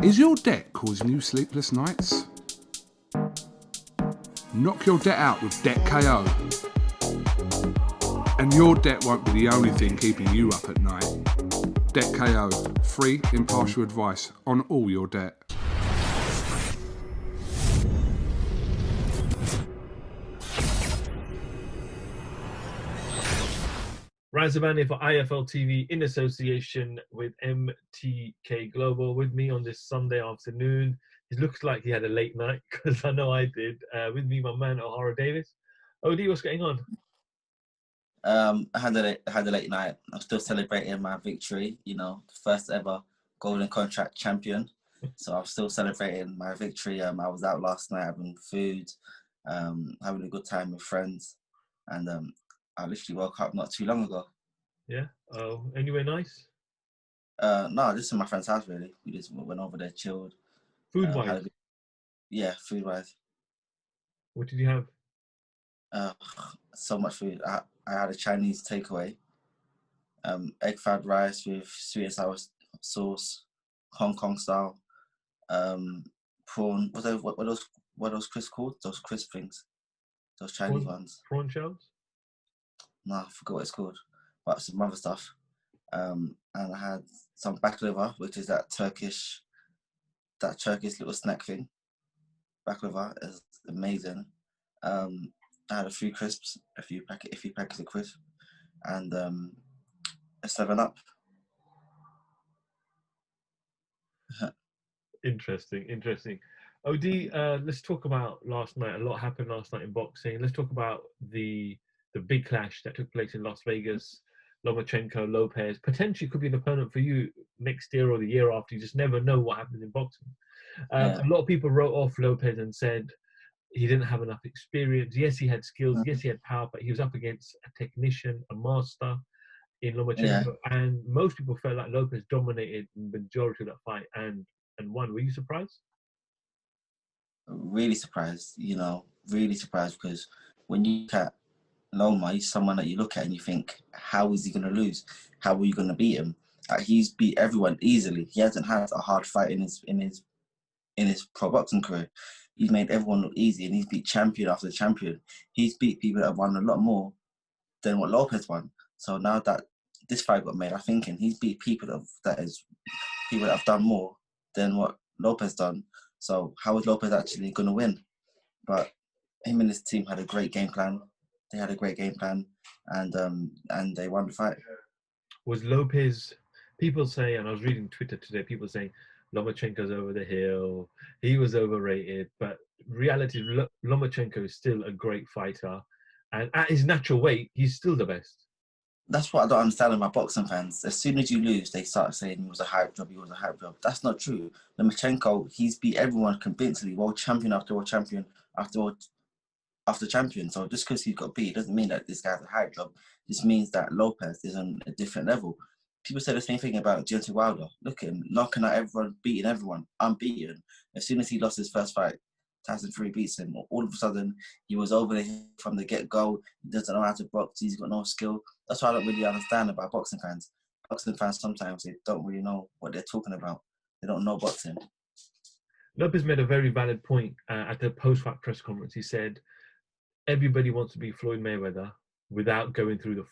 Is your debt causing you sleepless nights? Knock your debt out with Debt KO. And your debt won't be the only thing keeping you up at night. Debt KO, free, impartial advice on all your debt. Razabani for IFL TV in association with MTK Global. With me on this Sunday afternoon. It looks like he had a late night because I know I did. With me, my man Ohara Davies. OD, what's going on? I had a late night. I'm still celebrating my victory. You know, the first ever golden contract champion. So I'm still celebrating my victory. I was out last night having food, having a good time with friends, and I literally woke up not too long ago. Yeah. Oh, anywhere nice? No, just in my friend's house really. We just went over there, chilled. Food-wise? Yeah, food-wise. What did you have? So much food. I had a Chinese takeaway. Egg fried rice with sweet and sour sauce, Hong Kong style. Prawn. What are those crisps called? Those crisp things. Those Chinese ones. Prawn shells? No, I forgot what it's called. But some other stuff. And I had some baklava, which is that Turkish little snack thing. Baklava is amazing. I had a few crisps, a few packets of crisps, and a 7-Up. Interesting. OD, let's talk about last night. A lot happened last night in boxing. Let's talk about the big clash that took place in Las Vegas. Lomachenko, Lopez, potentially could be an opponent for you next year or the year after. You just never know what happens in boxing. A lot of people wrote off Lopez and said he didn't have enough experience. Yes, he had skills. Yes, he had power, but he was up against a technician, a master in Lomachenko. And most people felt like Lopez dominated the majority of that fight and won. Were you surprised? Really surprised, really surprised, because when you look at Loma, he's someone that you look at and you think, how is he going to lose? How are you going to beat him? He's beat everyone easily. He hasn't had a hard fight in his pro boxing career. He's made everyone look easy, and he's beat champion after champion. He's beat people that have won a lot more than what Lopez won. So now that this fight got made, I'm thinking he's beat people that have done more than what Lopez done. So how is Lopez actually going to win? But him and his team had a great game plan. They had a great game plan, and they won the fight. Was Lopez? People say, and I was reading Twitter today. People saying Lomachenko's over the hill. He was overrated, but reality, Lomachenko is still a great fighter, and at his natural weight, he's still the best. That's what I don't understand about boxing fans. As soon as you lose, they start saying he was a hype job. That's not true. Lomachenko, he's beat everyone convincingly, world champion after world champion after champion. So just because he got beat doesn't mean that this guy's a hype job. This means that Lopez is on a different level. People say the same thing about Deontay Wilder. Look at him, knocking out everyone, beating everyone, unbeaten. As soon as he lost his first fight, Tyson Fury beats him. All of a sudden, he was over there from the get-go. He doesn't know how to box. He's got no skill. That's what I don't really understand about boxing fans. Boxing fans, sometimes they don't really know what they're talking about. They don't know boxing. Lopez made a very valid point at the post-fight press conference. He said, everybody wants to be Floyd Mayweather without going through the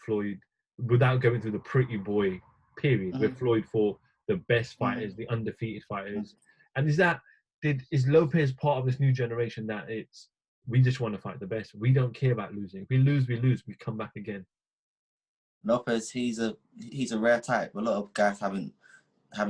pretty boy period. We're Floyd for the best fighters, the undefeated fighters. And is Lopez part of this new generation that we just want to fight the best? We don't care about losing. If we lose, we come back again. Lopez, he's a rare type. A lot of guys haven't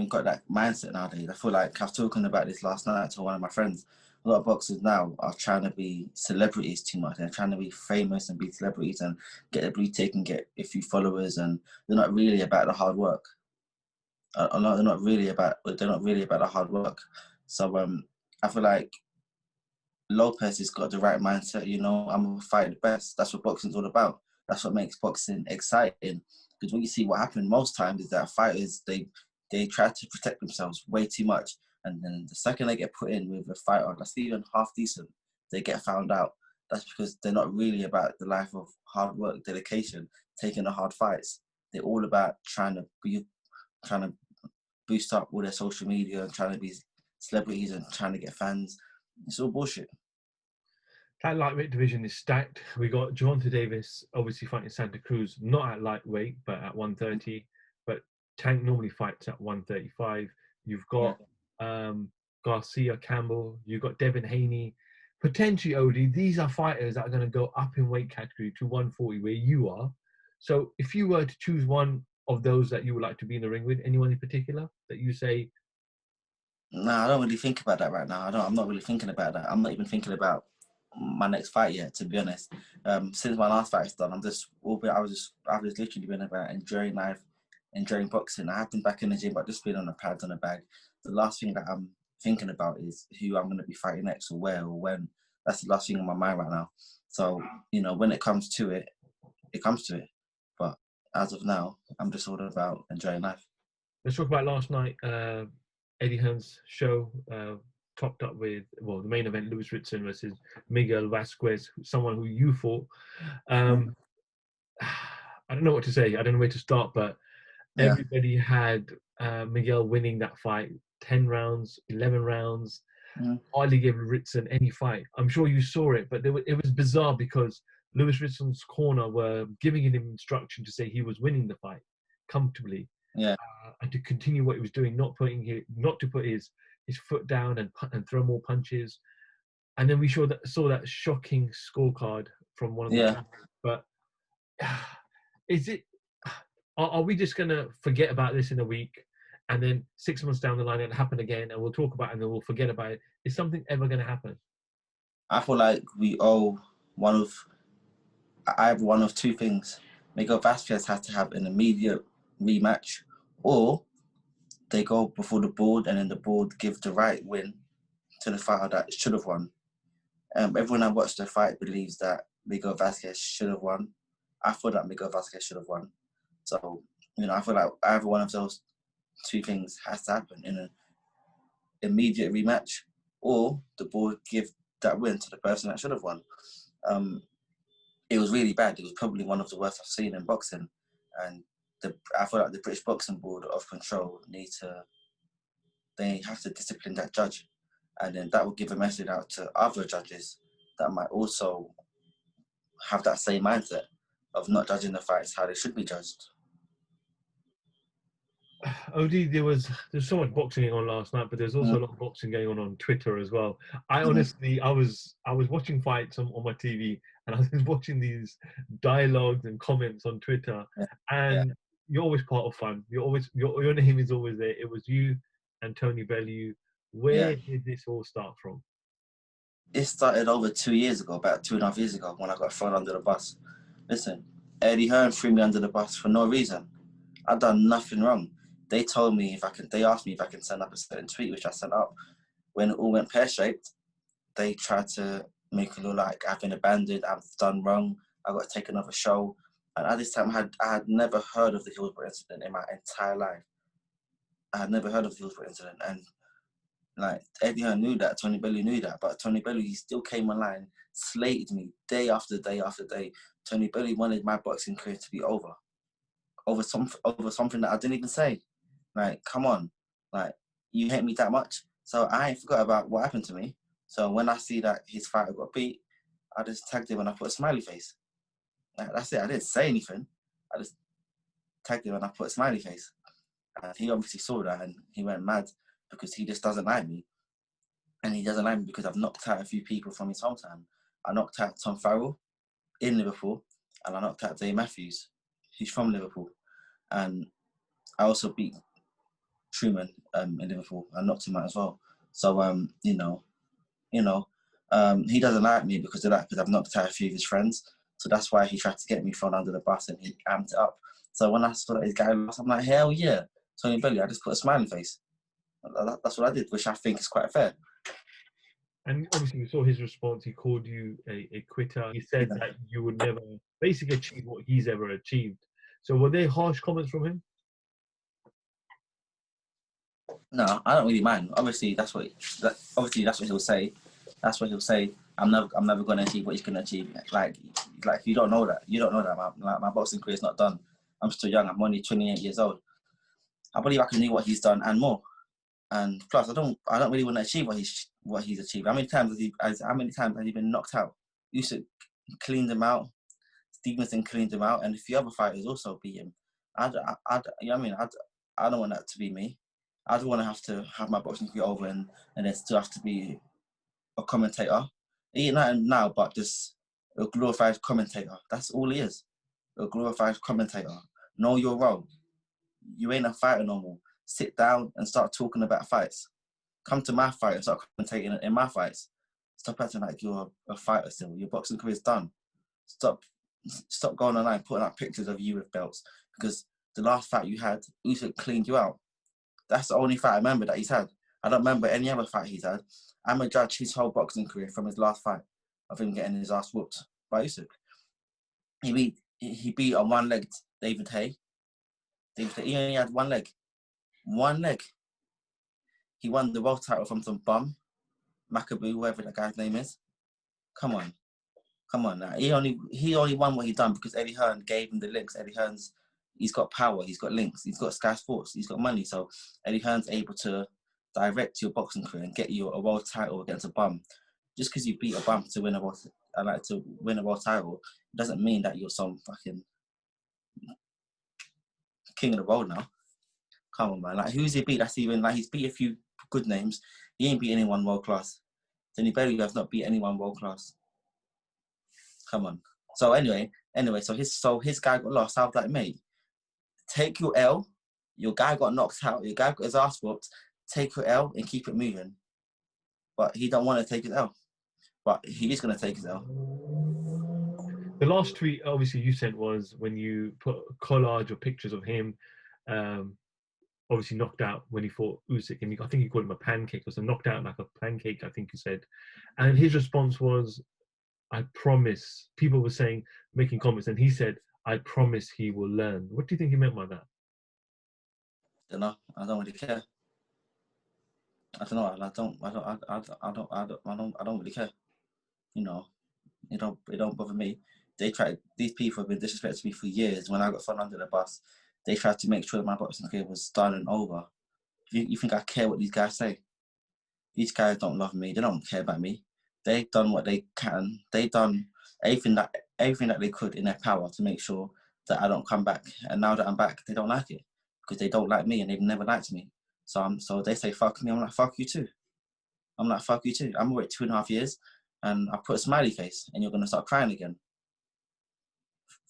got that mindset nowadays. I feel like I was talking about this last night to one of my friends. A lot of boxers now are trying to be celebrities too much. They're trying to be famous and be celebrities and get a blue tick and get a few followers, and they're not really about the hard work. They're not really about the hard work. So I feel like Lopez has got the right mindset. I'm gonna fight the best. That's what boxing's all about. That's what makes boxing exciting. Because when you see what happened most times is that fighters they try to protect themselves way too much. And then the second they get put in with a fighter that's even half decent, they get found out. That's because they're not really about the life of hard work, dedication, taking the hard fights. They're all about trying to boost up all their social media and trying to be celebrities and trying to get fans. It's all bullshit. That lightweight division is stacked. We got Ohara Davies obviously fighting Santa Cruz, not at lightweight, but at 130. But Tank normally fights at 135. You've got Garcia Campbell. You've got Devin Haney. Potentially, Odie, these are fighters that are going to go up in weight category to 140, where you are. So if you were to choose one of those that you would like to be in the ring with, anyone in particular that you say? No, I don't really think about that right now. I'm not really thinking about that. I'm not even thinking about my next fight yet, to be honest. Since my last fight is done, I've just literally been about enjoying life, enjoying boxing. I have been back in the gym, but just been on the pads on the bag. The last thing that I'm thinking about is who I'm going to be fighting next, or where, or when. That's the last thing on my mind right now. So, when it comes to it, it comes to it. But as of now, I'm just all about enjoying life. Let's talk about last night. Eddie Hearn's show topped up with, the main event, Lewis Ritson versus Miguel Vasquez, someone who you fought. I don't know what to say. I don't know where to start, but everybody had Miguel winning that fight, 10 rounds, 11 rounds. Hardly gave Ritson any fight. I'm sure you saw it, but it was bizarre because Lewis Ritson's corner were giving him instruction to say he was winning the fight comfortably. And to continue what he was doing, not to put his foot down and throw more punches. And then we saw that shocking scorecard from one of the but is it? Are we just gonna forget about this in a week, and then 6 months down the line it'll happen again, and we'll talk about it and then we'll forget about it? Is something ever gonna happen? I feel like we owe one of two things. Miguel Vasquez has to have an immediate rematch, or they go before the board and then the board give the right win to the fighter that should have won. Everyone that watched the fight believes that Miguel Vasquez should have won. I feel that Miguel Vasquez should have won. So, I feel like either one of those two things has to happen in an immediate rematch, or the board give that win to the person that should have won. It was really bad. It was probably one of the worst I've seen in boxing. And I feel like the British Boxing Board of Control they have to discipline that judge. And then that will give a message out to other judges that might also have that same mindset of not judging the fights how they should be judged. Odie, there's so much boxing going on last night, but there's also a lot of boxing going on Twitter as well. I honestly, I was watching fights on my TV, and I was watching these dialogues and comments on Twitter, and you're always part of fun. Your name is always there. It was you and Tony Bellew. Where did this all start from? It started over 2 years ago, about 2.5 years ago, when I got thrown under the bus. Listen, Eddie Hearn threw me under the bus for no reason. I've done nothing wrong. They asked me if I can send up a certain tweet, which I sent up. When it all went pear-shaped, they tried to make it look like I've been abandoned, I've done wrong, I got to take another show. And at this time, I had never heard of the Hillsborough incident in my entire life. I had never heard of the Hillsborough incident. And like, Eddie Hearn knew that, Tony Bellew knew that, but Tony Bellew, he still came online, slated me day after day after day. Tony Bellew wanted my boxing career to be over something that I didn't even say. Like, come on, like, you hate me that much? So I ain't forgot about what happened to me. So when I see that his fighter got beat, I just tagged him and I put a smiley face. Like, that's it. I didn't say anything. I just tagged him and I put a smiley face. And he obviously saw that and he went mad because he just doesn't like me. And he doesn't like me because I've knocked out a few people from his hometown. I knocked out Tom Farrell in Liverpool, and I knocked out Dave Matthews, who's from Liverpool. And I also beat Truman in Liverpool. I knocked him out as well. So he doesn't like me because of that, because I've knocked out a few of his friends. So that's why he tried to get me thrown under the bus and he amped it up. So when I saw that his guy lost, I'm like, hell yeah, Tony Bellew. I just put a smiley face. That's what I did, which I think is quite fair. And obviously, you saw his response. He called you a quitter. He said that you would never basically achieve what he's ever achieved. So were they harsh comments from him? No, I don't really mind. Obviously, that's what he'll say. That's what he'll say. I'm never going to achieve what he's going to achieve. Like you don't know that. You don't know that. My boxing career is not done. I'm still young. I'm only 28 years old. I believe I can do what he's done and more. And plus, I don't really want to achieve what he's achieved. How many times has he been knocked out? Usyk cleaned him out. Stevenson cleaned him out, and a few other fighters also beat him. You know what I mean? I don't want that to be me. I don't want to have my boxing career over and then still have to be a commentator. He ain't nothing now but just a glorified commentator. That's all he is. A glorified commentator. Know your role. You ain't a fighter no more. Sit down and start talking about fights. Come to my fight and start commentating in my fights. Stop acting like you're a fighter still. Your boxing career's done. Stop going online putting out pictures of you with belts, because the last fight you had, Usyk cleaned you out. That's the only fight I remember that he's had. I don't remember any other fight he's had. I'm a judge his whole boxing career from his last fight of him getting his ass whooped by Usyk. He beat on one leg David Hay. He only had one leg. One leg. He won the world title from some bum, Macabu, whatever that guy's name is. Come on now. He only won what he done because Eddie Hearn gave him the links. Eddie Hearn's, he's got power, he's got links, he's got Sky Sports, he's got money. So Eddie Hearn's able to direct your boxing career and get you a world title against a bum. Just because you beat a bum to win a world title doesn't mean that you're some fucking king of the world now. Come on, man. Like, who's he beat? That's even, like, he's beat a few good names. He ain't beat anyone world class. Then Bellew has not beat anyone world class. Come on. So anyway, so his guy got lost. I was like, mate, take your L. Your guy got knocked out. Your guy got his ass whooped. Take your L and keep it moving. But he don't want to take his L. But he is going to take his L. The last tweet, obviously, you sent was when you put a collage of pictures of him, obviously knocked out when he fought Usyk, and I think you called him a pancake, or so knocked out like a pancake, I think you said. And his response was, I promise. People were saying, making comments, and he said, I promise he will learn. What do you think he meant by that? I don't know. I don't really care. I don't know. I don't really care. You know, it don't bother me. These people have been disrespecting me for years. When I got thrown under the bus, they tried to make sure that my boxing career was done and over. You think I care what these guys say? These guys don't love me. They don't care about me. They've done what they can. They've done everything that they could in their power to make sure that I don't come back. And now that I'm back, they don't like it because they don't like me and they've never liked me. So they say fuck me. I'm like, fuck you too. I'm like, fuck you too. I'm away 2.5 years and I put a smiley face and you're gonna start crying again.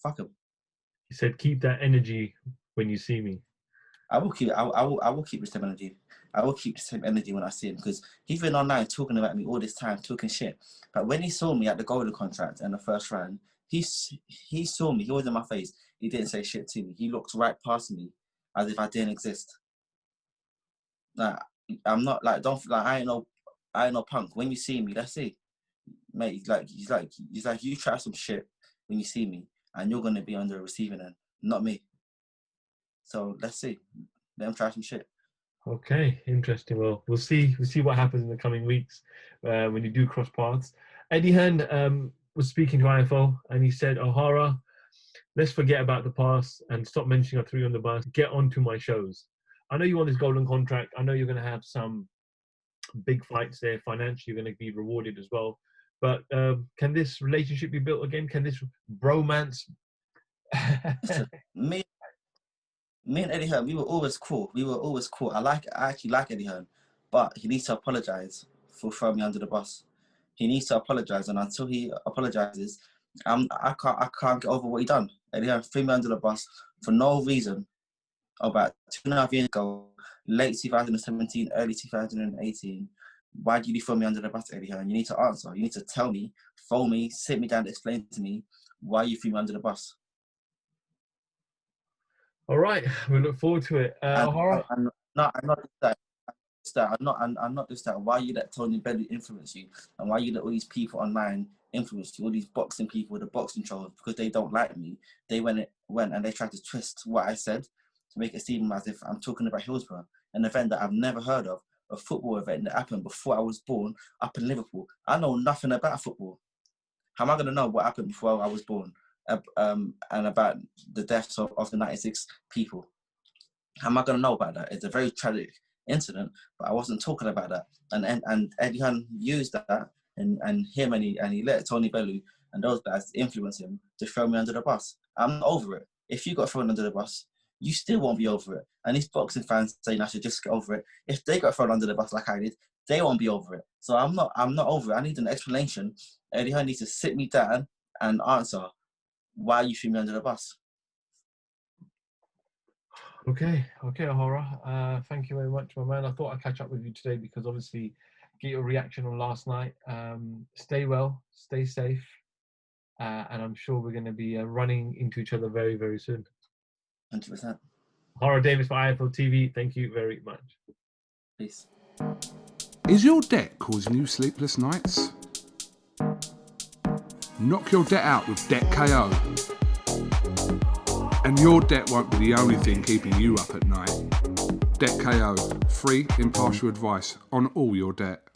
Fuck him. He said, keep that energy when you see me. I will keep the same energy. I will keep the same energy when I see him, because he's been online talking about me all this time, talking shit. But when he saw me at the Golden contract in the first round, he saw me. He was in my face. He didn't say shit to me. He looked right past me, as if I didn't exist. Like, I'm not like I ain't no punk. When you see me, let's see, mate. He's like you try some shit when you see me, and you're gonna be on the receiving end, not me. So let's see. Let him try some shit. Okay, interesting. Well, we'll see what happens in the coming weeks when you do cross paths. Eddie Hearn was speaking to IFO and he said, Ohara, let's forget about the past and stop mentioning I threw you on the bus. Get onto my shows. I know you want this Golden contract. I know you're going to have some big fights there. Financially, you're going to be rewarded as well. But can this relationship be built again? Can this bromance? Me and Eddie Hearn, we were always cool. I actually like Eddie Hearn, but he needs to apologize for throwing me under the bus. He needs to apologize, and until he apologizes, I can't get over what he done. Eddie Hearn threw me under the bus for no reason. About 2.5 years ago, late 2017, early 2018. Why did you throw me under the bus, Eddie Hearn? You need to answer. You need to tell me, phone me, sit me down, explain to me why you threw me under the bus. All right, we look forward to it. I'm not just that. Why you let Tony Bellew influence you, and why you let all these people online influence you, all these boxing people, the boxing trolls, because they don't like me. They went and they tried to twist what I said to make it seem as if I'm talking about Hillsborough, an event that I've never heard of, a football event that happened before I was born up in Liverpool. I know nothing about football. How am I going to know what happened before I was born? And about the deaths of the 96 people. How am I going to know about that? It's a very tragic incident, but I wasn't talking about that. And Eddie Hearn used that, and he let Tony Bellew and those guys influence him to throw me under the bus. I'm not over it. If you got thrown under the bus, you still won't be over it. And these boxing fans saying I should just get over it. If they got thrown under the bus like I did, they won't be over it. So I'm not over it. I need an explanation. Eddie Hearn needs to sit me down and answer why you threw me under the bus. Okay, Ohara. Thank you very much, my man. I thought I'd catch up with you today because obviously get your reaction on last night. Stay well, stay safe, and I'm sure we're going to be running into each other very, very soon. 100%. Ohara Davies for IFL TV. Thank you very much. Peace. Is your debt causing you sleepless nights? Knock your debt out with Debt KO. And your debt won't be the only thing keeping you up at night. Debt KO, free impartial advice on all your debt.